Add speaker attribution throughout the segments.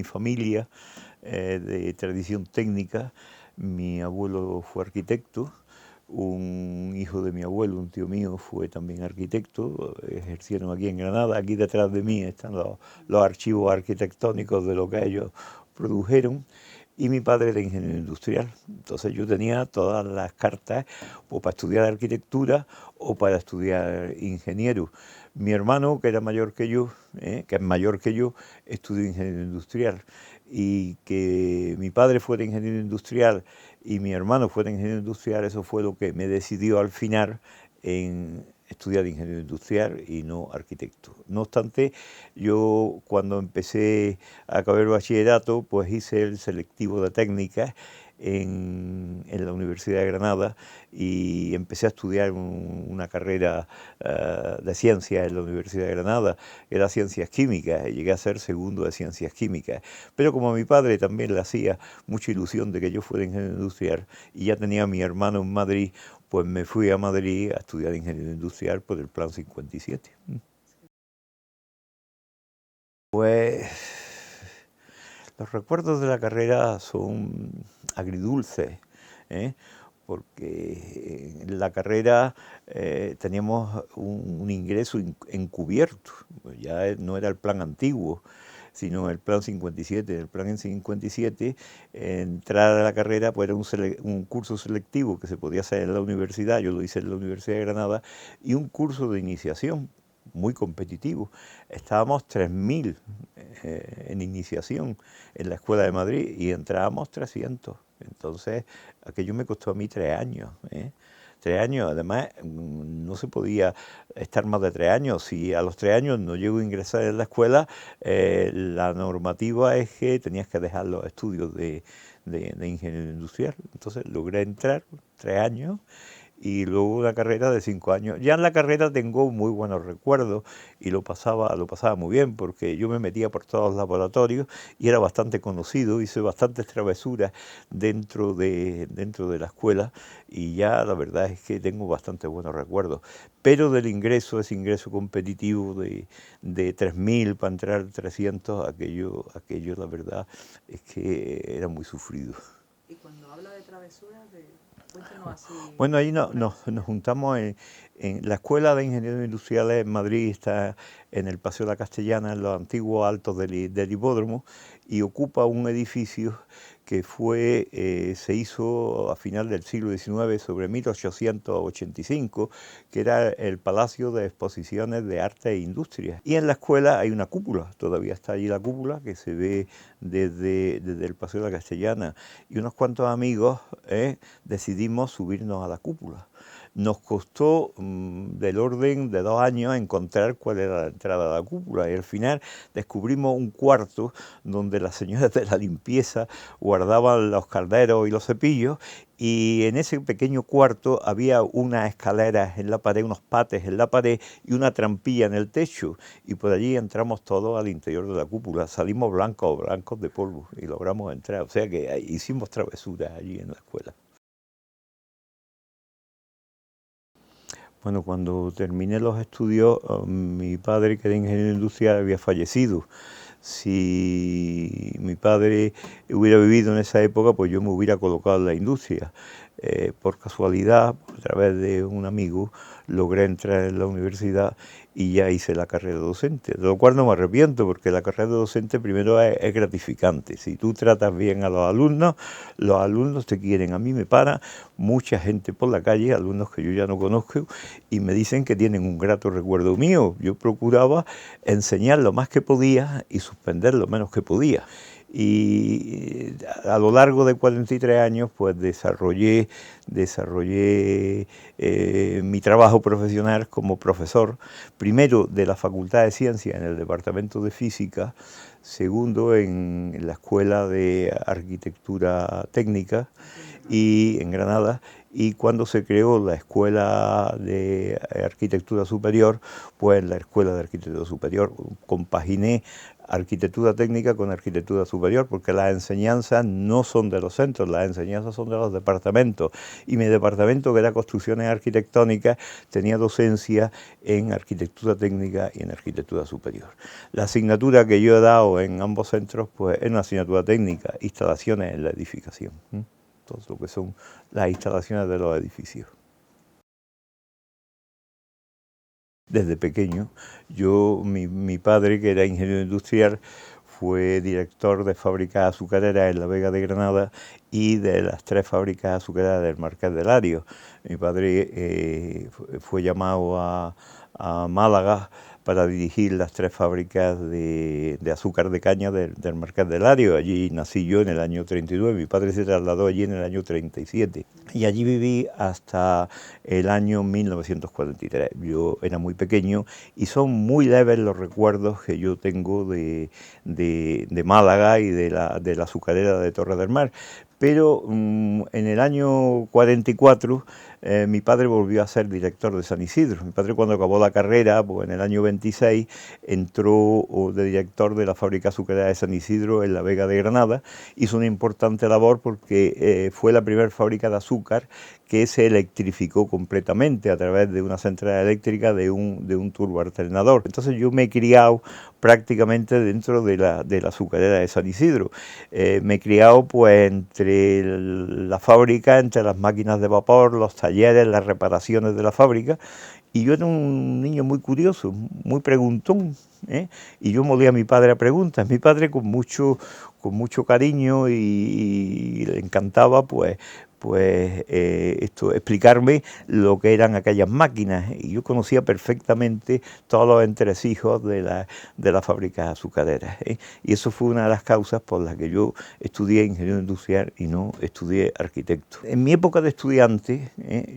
Speaker 1: mi familia de tradición técnica. Mi abuelo fue arquitecto, un hijo de mi abuelo, un tío mío, fue también arquitecto, ejercieron aquí en Granada. Aquí detrás de mí están los archivos arquitectónicos de lo que ellos produjeron. Y mi padre era ingeniero industrial. Entonces yo tenía todas las cartas o para estudiar arquitectura o para estudiar ingeniero. Mi hermano, que era mayor que yo, que es mayor que yo, estudió ingeniero industrial. Y que mi padre fuera ingeniero industrial y mi hermano fuera ingeniero industrial, eso fue lo que me decidió al final en estudiar ingeniero industrial y no arquitecto. No obstante, yo cuando empecé a acabar el bachillerato, pues hice el selectivo de técnicas en la Universidad de Granada y empecé a estudiar una carrera de ciencias en la Universidad de Granada. Era ciencias químicas y llegué a ser segundo de ciencias químicas. Pero como a mi padre también le hacía mucha ilusión de que yo fuera ingeniero industrial y ya tenía a mi hermano en Madrid, pues me fui a Madrid a estudiar ingeniería industrial por el Plan 57. Pues los recuerdos de la carrera son agridulces, ¿eh? Porque en la carrera teníamos un ingreso encubierto, ya no era el plan antiguo, sino el plan 57. El plan 57, entrar a la carrera pues era un curso selectivo que se podía hacer en la universidad, yo lo hice en la Universidad de Granada, y un curso de iniciación muy competitivo. Estábamos 3.000 en iniciación en la Escuela de Madrid y entrábamos 300. Entonces, aquello me costó a mí 3 años. 3 años, además, no se podía estar más de 3 años. Si a los 3 años no llego a ingresar en la escuela, la normativa es que tenías que dejar los estudios de ingeniería industrial. Entonces, logré entrar 3 años y luego una carrera de 5 años. Ya en la carrera tengo muy buenos recuerdos y lo pasaba muy bien porque yo me metía por todos los laboratorios y era bastante conocido, hice bastantes travesuras dentro de la escuela y ya la verdad es que tengo bastante buenos recuerdos. Pero del ingreso, ese ingreso competitivo de 3.000 para entrar 300, aquello la verdad es que era muy sufrido.
Speaker 2: Y cuando habla de travesuras, cuéntenos así.
Speaker 1: Bueno, ahí nos juntamos en la Escuela de Ingenieros Industriales en Madrid, está en el Paseo de la Castellana, en los antiguos altos del hipódromo, y ocupa un edificio que se hizo a final del siglo XIX, sobre 1885, que era el Palacio de Exposiciones de Arte e Industria. Y en la escuela hay una cúpula, todavía está allí la cúpula, que se ve desde el Paseo de la Castellana, y unos cuantos amigos decidimos subirnos a la cúpula. Nos costó del orden de 2 años encontrar cuál era la entrada a la cúpula y al final descubrimos un cuarto donde las señoras de la limpieza guardaban los calderos y los cepillos, y en ese pequeño cuarto había unas escaleras en la pared, unos pates en la pared y una trampilla en el techo, y por allí entramos todos al interior de la cúpula. Salimos blancos de polvo y logramos entrar, o sea que hicimos travesuras allí en la escuela. Bueno, cuando terminé los estudios, mi padre, que era ingeniero industrial, había fallecido. Si mi padre hubiera vivido en esa época, pues yo me hubiera colocado en la industria. Por casualidad, a través de un amigo, logré entrar en la universidad y ya hice la carrera docente, de lo cual no me arrepiento, porque la carrera docente primero es gratificante. Si tú tratas bien a los alumnos te quieren. A mí me para mucha gente por la calle, alumnos que yo ya no conozco, y me dicen que tienen un grato recuerdo mío. Yo procuraba enseñar lo más que podía y suspender lo menos que podía. Y a lo largo de 43 años pues desarrollé mi trabajo profesional como profesor, primero de la Facultad de Ciencias en el Departamento de Física, segundo en la Escuela de Arquitectura Técnica y en Granada, y cuando se creó la Escuela de Arquitectura Superior, pues la Escuela de Arquitectura Superior compaginé arquitectura técnica con arquitectura superior, porque las enseñanzas no son de los centros, las enseñanzas son de los departamentos. Y mi departamento, que era construcciones arquitectónicas, tenía docencia en arquitectura técnica y en arquitectura superior. La asignatura que yo he dado en ambos centros, pues es una asignatura técnica, instalaciones en la edificación, todo lo que son las instalaciones de los edificios. Desde pequeño, mi padre, que era ingeniero industrial, fue director de fábricas azucareras en la Vega de Granada y de las 3 fábricas azucareras del Marqués de Lario. Mi padre fue llamado a Málaga para dirigir las 3 fábricas de azúcar de caña del Marqués de Lario. Allí nací yo en el año 39, mi padre se trasladó allí en el año 37 y allí viví hasta el año 1943. Yo era muy pequeño y son muy leves los recuerdos que yo tengo de Málaga y de la azucarera de Torre del Mar. Pero en el año 44 mi padre volvió a ser director de San Isidro. Mi padre, cuando acabó la carrera, pues en el año 26, entró de director de la fábrica azucarera de San Isidro en la Vega de Granada. Hizo una importante labor porque fue la primera fábrica de azúcar que se electrificó completamente a través de una central eléctrica de un turboalternador. Entonces yo me he criado prácticamente dentro de la azucarera de San Isidro. Me he criado pues entre la fábrica, entre las máquinas de vapor, los talleres, las reparaciones de la fábrica, y yo era un niño muy curioso, muy preguntón, y yo molía a mi padre a preguntas. Mi padre con mucho cariño y le encantaba pues explicarme lo que eran aquellas máquinas, y yo conocía perfectamente todos los entresijos de las fábricas azucareras, y eso fue una de las causas por las que yo estudié ingeniero industrial y no estudié arquitecto. En mi época de estudiante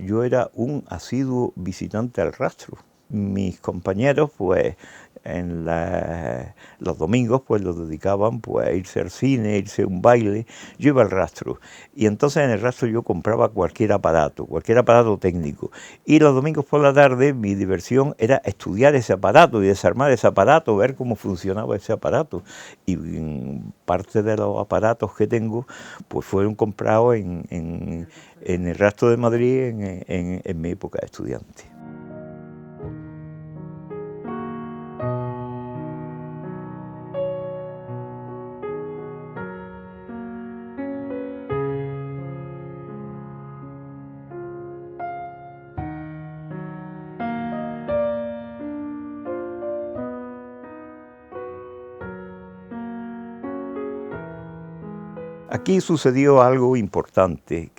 Speaker 1: yo era un asiduo visitante al rastro. Mis compañeros pues los domingos pues los dedicaban pues a irse al cine, irse a un baile. Yo iba al rastro y entonces en el rastro yo compraba cualquier aparato técnico, y los domingos por la tarde mi diversión era estudiar ese aparato y desarmar ese aparato, ver cómo funcionaba ese aparato, y parte de los aparatos que tengo pues fueron comprados en el rastro de Madrid en mi época de estudiante. Aquí sucedió algo importante,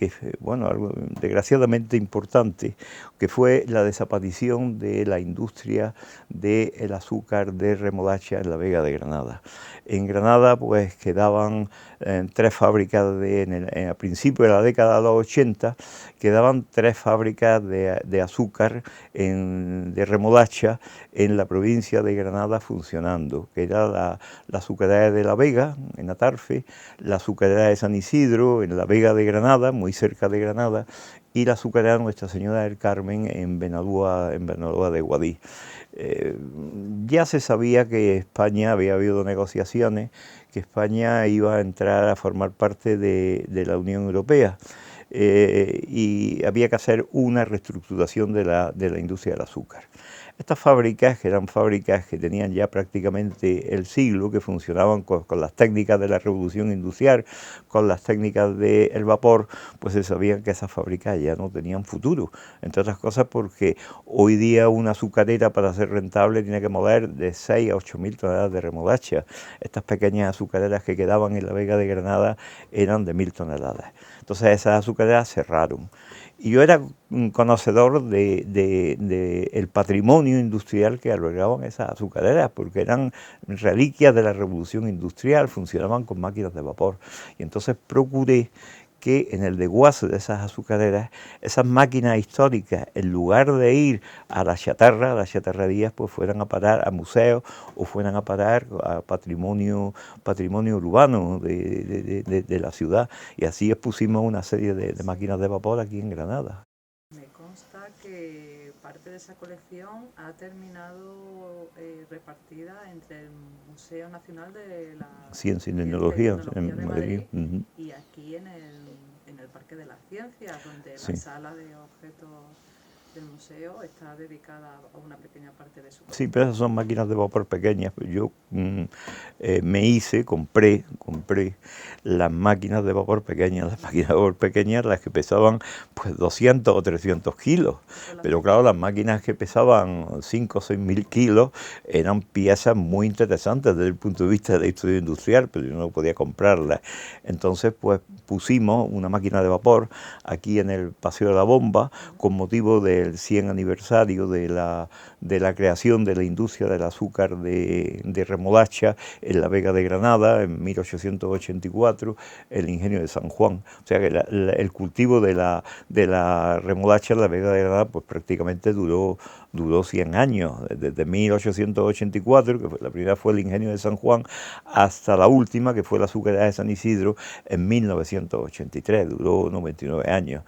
Speaker 1: algo desgraciadamente importante, que fue la desaparición de la industria del azúcar de remolacha en la Vega de Granada. En Granada pues quedaban 3 fábricas, a principios de la década de los 80, quedaban 3 fábricas de azúcar de remolacha en la provincia de Granada funcionando, que era la azucarera de La Vega, en Atarfe, la azucarera de San Isidro, en la Vega de Granada, muy cerca de Granada, y la azucarera Nuestra Señora del Carmen en Benalúa de Guadix. Ya se sabía que España, había habido negociaciones, que España iba a entrar a formar parte de la Unión Europea, y había que hacer una reestructuración de la industria del azúcar. Estas fábricas, que eran fábricas que tenían ya prácticamente el siglo, que funcionaban con las técnicas de la revolución industrial, con las técnicas del vapor, pues se sabían que esas fábricas ya no tenían futuro. Entre otras cosas porque hoy día una azucarera, para ser rentable, tiene que mover de 6 a 8.000 toneladas de remolacha. Estas pequeñas azucareras que quedaban en la Vega de Granada eran de 1.000 toneladas. Entonces esas azucareras cerraron. Y yo era un conocedor del patrimonio industrial que albergaban esas azucareras, porque eran reliquias de la revolución industrial, funcionaban con máquinas de vapor. Y entonces procuré que en el desguace de esas azucareras, esas máquinas históricas, en lugar de ir a las chatarrerías, pues fueran a parar a museos o fueran a parar a patrimonio urbano de la ciudad. Y así expusimos una serie de máquinas de vapor aquí en Granada.
Speaker 2: Me consta que parte de esa colección ha terminado repartida entre el Museo Nacional de la
Speaker 1: Ciencia y
Speaker 2: Ciencia y
Speaker 1: Tecnología
Speaker 2: Tecnología de
Speaker 1: Madrid.
Speaker 2: Madrid y aquí en el Parque de las Ciencias, donde
Speaker 1: Sí.
Speaker 2: la sala de objetos del museo está dedicada a una pequeña parte de su
Speaker 1: Sí,
Speaker 2: colección.
Speaker 1: pero esas son máquinas de vapor pequeñas. Yo compré las máquinas de vapor pequeñas. Las máquinas de vapor pequeñas, las que pesaban pues 200 o 300 kilos.
Speaker 2: Son las
Speaker 1: Pero claro, las máquinas que pesaban 5 o 6 mil kilos eran piezas muy interesantes desde el punto de vista de estudio industrial, pero yo no podía comprarlas. Entonces, pues pusimos una máquina de vapor aquí en el Paseo de la Bomba con motivo del 100 aniversario de la creación de la industria del azúcar de remolacha en la Vega de Granada en 1884, el ingenio de San Juan. O sea que el cultivo de la remolacha en la Vega de Granada pues prácticamente duró 100 años, desde 1884, que la primera fue el ingenio de San Juan, hasta la última, que fue la azucarera de San Isidro, en 1983, duró 99 años.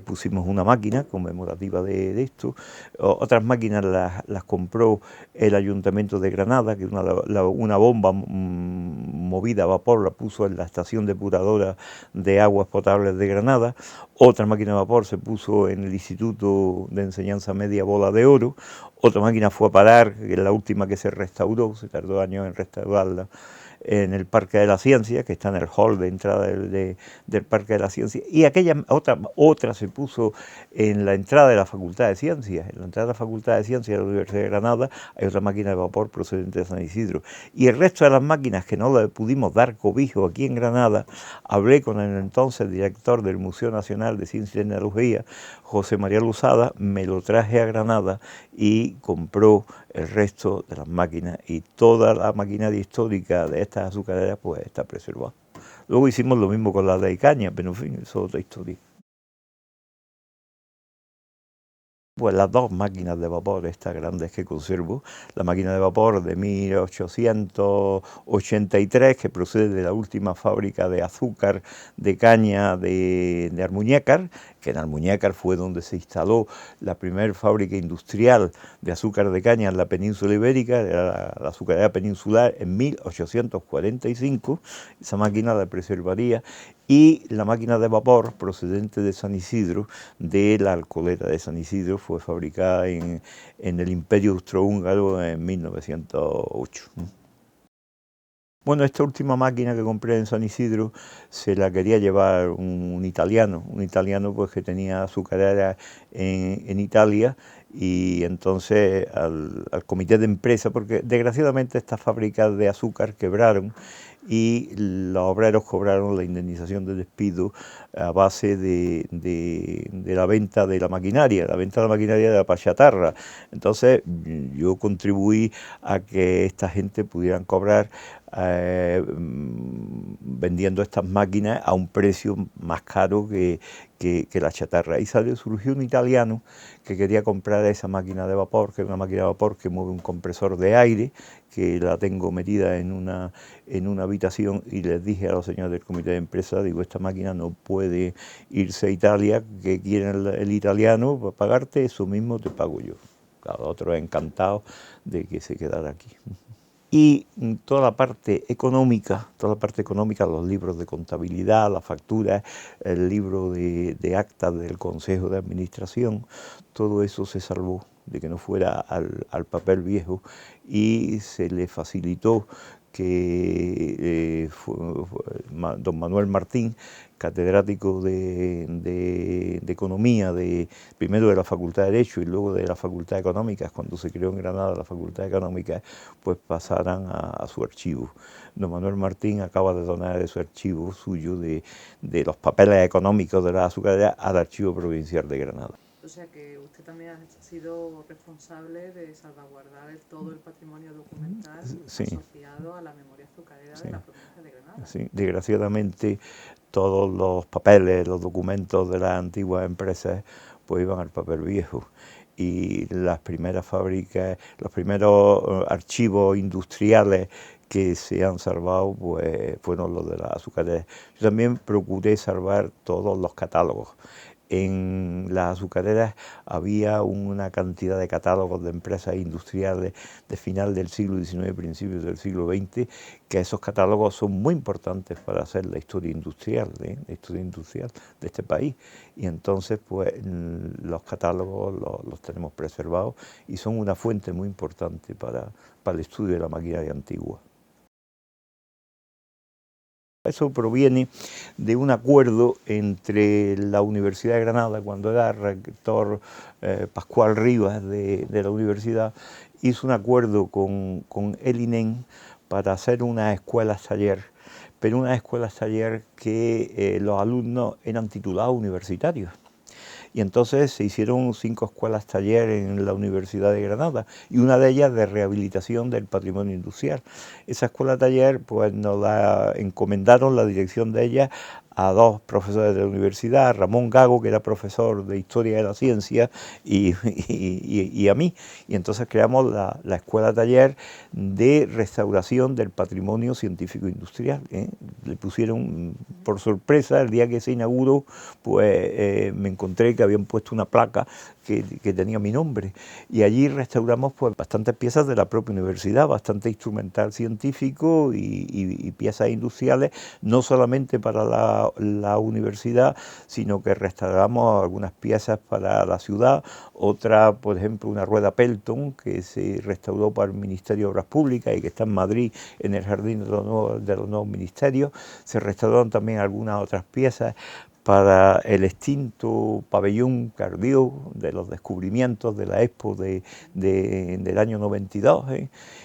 Speaker 1: Pusimos una máquina conmemorativa de esto. Otras máquinas las compró el Ayuntamiento de Granada, que una bomba movida a vapor la puso en la estación depuradora de aguas potables de Granada. Otra máquina de vapor se puso en el Instituto de Enseñanza Media Bola de Oro. Otra máquina fue a parar, que es la última que se restauró, se tardó años en restaurarla, en el Parque de la Ciencia, que está en el hall de entrada del Parque de la Ciencia, y aquella otra se puso en la entrada de la Facultad de Ciencias. En la entrada de la Facultad de Ciencias de la Universidad de Granada hay otra máquina de vapor procedente de San Isidro. Y el resto de las máquinas que no le pudimos dar cobijo aquí en Granada, hablé con el entonces director del Museo Nacional de Ciencia y Tecnología, José María Luzada, me lo traje a Granada y compró el resto de las máquinas, y toda la maquinaria histórica de estas azucareras pues está preservada. Luego hicimos lo mismo con las de Icaña, pero en fin, eso es otra historia. Pues las dos máquinas de vapor, estas grandes que conservo, la máquina de vapor de 1883, que procede de la última fábrica de azúcar de caña de Almuñécar, que en Almuñécar fue donde se instaló la primera fábrica industrial de azúcar de caña en la península ibérica, era la azucarera peninsular, en 1845, esa máquina la preservaría, y la máquina de vapor procedente de San Isidro, de la Alcoleta de San Isidro, fue fabricada en el Imperio Austrohúngaro en 1908. Bueno, esta última máquina que compré en San Isidro se la quería llevar un italiano pues que tenía azucarera en Italia, y entonces al comité de empresa, porque desgraciadamente estas fábricas de azúcar quebraron y los obreros cobraron la indemnización de despido a base de la venta de la maquinaria, de la pachatarra. Entonces yo contribuí a que esta gente pudieran cobrar vendiendo estas máquinas a un precio más caro que la chatarra. Y surgió un italiano que quería comprar esa máquina de vapor, que es una máquina de vapor que mueve un compresor de aire, que la tengo metida en una habitación, y les dije a los señores del comité de empresa, digo, esta máquina no puede irse a Italia, que quiere el italiano, para pagarte eso mismo te pago yo. Cada otro encantado de que se quedara aquí. Y toda la parte económica, los libros de contabilidad, las facturas, el libro de actas del Consejo de Administración, todo eso se salvó de que no fuera al papel viejo, y se le facilitó que don Manuel Martín, catedrático de Economía, primero de la Facultad de Derecho y luego de la Facultad de Económicas, cuando se creó en Granada la Facultad de Económicas, pues pasaran a su archivo. Don Manuel Martín acaba de donar ese archivo suyo de los papeles económicos de la azucarera al Archivo Provincial de Granada.
Speaker 2: O sea que usted también ha sido responsable de salvaguardar todo el patrimonio documental asociado a la memoria azucarera de la provincia de Granada.
Speaker 1: Sí, desgraciadamente todos los papeles, los documentos de las antiguas empresas pues iban al papel viejo, y las primeras fábricas, los primeros archivos industriales que se han salvado pues fueron los de las azucareras. Yo también procuré salvar todos los catálogos. en las azucareras había una cantidad de catálogos de empresas industriales de final del siglo XIX, principios del siglo XX, que esos catálogos son muy importantes para hacer la historia industrial, la historia industrial de este país. Y entonces, pues, los catálogos los tenemos preservados y son una fuente muy importante para el estudio de la maquinaria antigua. Eso proviene de un acuerdo entre la Universidad de Granada, cuando era rector Pascual Rivas de la universidad, hizo un acuerdo con el INEM para hacer unas escuelas taller, pero unas escuelas taller que los alumnos eran titulados universitarios. Y entonces se hicieron 5 escuelas taller en la Universidad de Granada y una de ellas de rehabilitación del patrimonio industrial. Esa escuela taller pues nos la encomendaron la dirección de ella a 2 profesores de la universidad, Ramón Gago, que era profesor de Historia de la Ciencia, y a mí. Y entonces creamos la escuela taller de restauración del patrimonio científico industrial. Le pusieron, por sorpresa, el día que se inauguró, pues me encontré que habían puesto una placa que tenía mi nombre. Y allí restauramos pues bastantes piezas de la propia universidad, bastante instrumental científico y piezas industriales, no solamente para la universidad, sino que restauramos algunas piezas para la ciudad, otra, por ejemplo, una rueda Pelton que se restauró para el Ministerio de Obras Públicas y que está en Madrid, en el Jardín de los Nuevos Ministerios. Se restauraron también algunas otras piezas para el extinto pabellón Cardió de los descubrimientos de la Expo del año 92,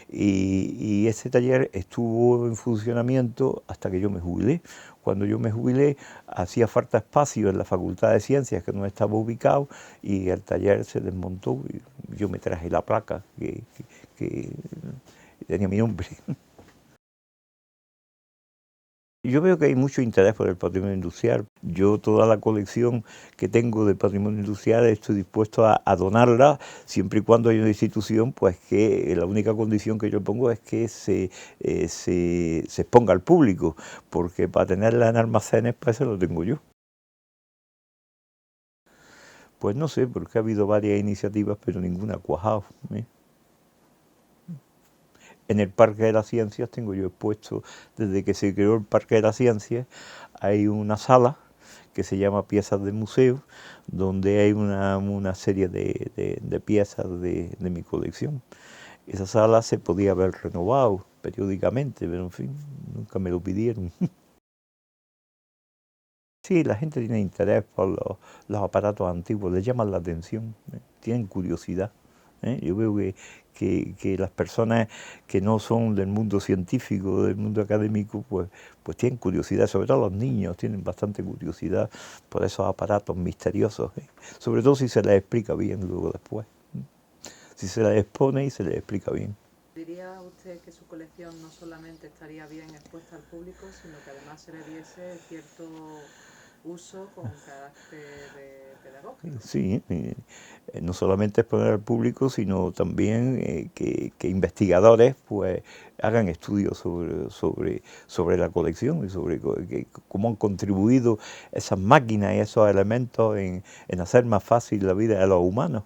Speaker 1: y ese taller estuvo en funcionamiento hasta que yo me jubilé. Cuando yo me jubilé hacía falta espacio en la Facultad de Ciencias, que no estaba ubicado, y el taller se desmontó y yo me traje la placa que tenía mi nombre. Yo veo que hay mucho interés por el patrimonio industrial. Yo toda la colección que tengo de patrimonio industrial estoy dispuesto a donarla, siempre y cuando haya una institución, pues que la única condición que yo pongo es que se exponga al público, porque para tenerla en almacenes, para eso lo tengo yo. Pues no sé, porque ha habido varias iniciativas, pero ninguna ha cuajado. En el Parque de las Ciencias tengo yo expuesto, desde que se creó el Parque de las Ciencias, hay una sala que se llama Piezas de Museo, donde hay una serie de piezas de mi colección. Esa sala se podía haber renovado periódicamente, pero en fin, nunca me lo pidieron. Sí, la gente tiene interés por los aparatos antiguos, les llaman la atención, tienen curiosidad. Yo veo que las personas que no son del mundo científico, del mundo académico, pues tienen curiosidad, sobre todo los niños tienen bastante curiosidad por esos aparatos misteriosos, sobre todo si se les explica bien luego después, si se les expone y se les explica bien.
Speaker 2: ¿Diría usted que su colección no solamente estaría bien expuesta al público, sino que además se le diese cierto uso con carácter pedagógico?
Speaker 1: Sí, no solamente exponer al público, sino también que investigadores pues hagan estudios sobre la colección y sobre cómo han contribuido esas máquinas y esos elementos en hacer más fácil la vida de los humanos.